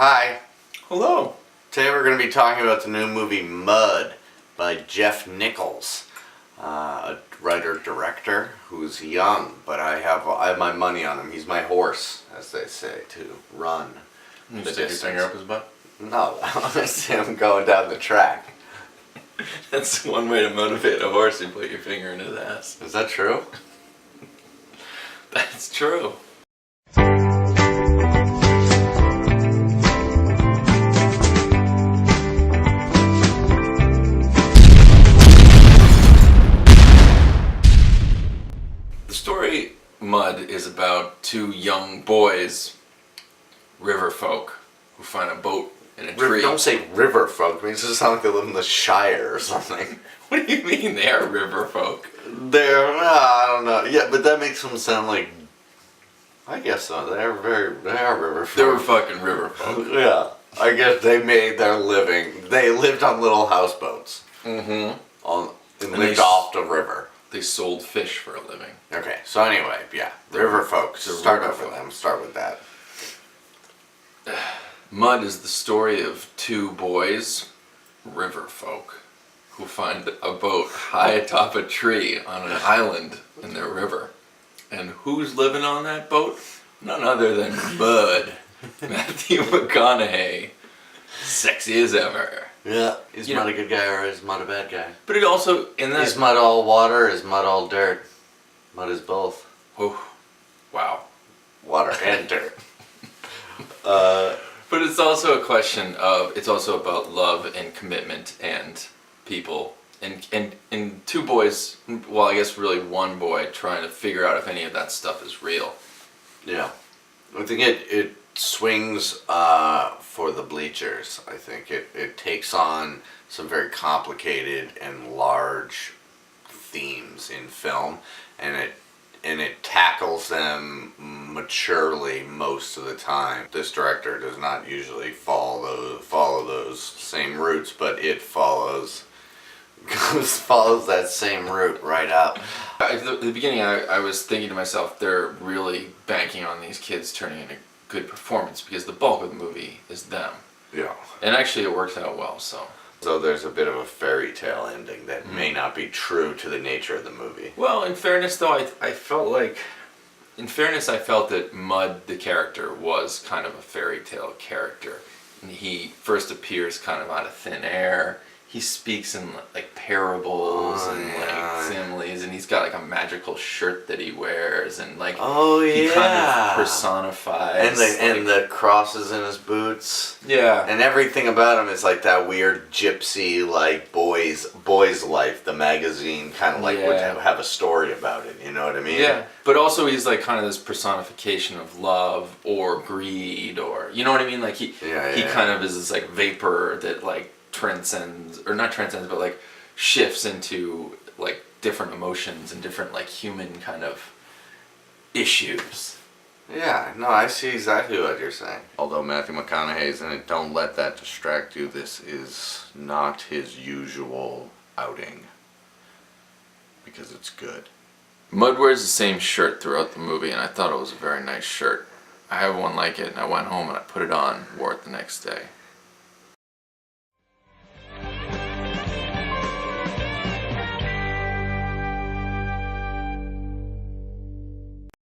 Hi. Hello. Today we're going to be talking about the new movie Mud by Jeff Nichols, a writer-director who's young, but I have my money on him. He's my horse, as they say, to run. You stick your finger up his butt? No, I want to see him going down the track. That's one way to motivate a horse. You put your finger in his ass. Is that true? That's true. The story Mud is about two young boys, river folk, who find a boat in a tree. Don't say river folk. It makes it sound like they live in the Shire or something. What do you mean they are river folk? I don't know. Yeah, but that makes them sound like... I guess so. They are river folk. They were fucking river folk. Yeah. I guess they made their living. They lived on little houseboats. Mm-hmm. And lived off the river. They sold fish for a living. Okay, so anyway, yeah. River folks. Start with them. Start with that. Mud is the story of two boys, river folk, who find a boat high atop a tree on an island in their river. And who's living on that boat? None other than Mud. Matthew McConaughey. Sexy as ever. Yeah. Is Mud a good guy or is Mud a bad guy? But it also, in that... Is Mud all water or is Mud all dirt? Mud is both. Oh, wow. Water and dirt. But it's also a question of, it's also about love and commitment and people. And two boys, well, I guess really one boy, trying to figure out if any of that stuff is real. Yeah. I think it swings for the bleachers. I think it takes on some very complicated and large themes in film, and it tackles them maturely most of the time. This director does not usually follow those same routes, but it follows that same route right up. At the beginning, I was thinking to myself, they're really banking on these kids turning in a good performance because the bulk of the movie is them. Yeah. And actually it works out well, so. So there's a bit of a fairy tale ending that may not be true to the nature of the movie. Well, in fairness though, I felt that Mud, the character, was kind of a fairy tale character. And he first appears kind of out of thin air. He speaks in like parables like similes, and he's got like a magical shirt that he wears, and like he kind of personifies and the crosses in his boots. Yeah. And everything about him is like that weird gypsy like boys life. The magazine kind of like would have a story about it. You know what I mean? Yeah. But also he's like kind of this personification of love or greed, or you know what I mean? Like he kind of is this like vapor that like transcends, or not transcends, but like shifts into like different emotions and different like human kind of issues. Yeah, no, I see exactly what you're saying. Although Matthew McConaughey's in it, don't let that distract you. This is not his usual outing. Because it's good. Mud wears the same shirt throughout the movie, and I thought it was a very nice shirt. I have one like it, and I went home and I put it on, wore it the next day.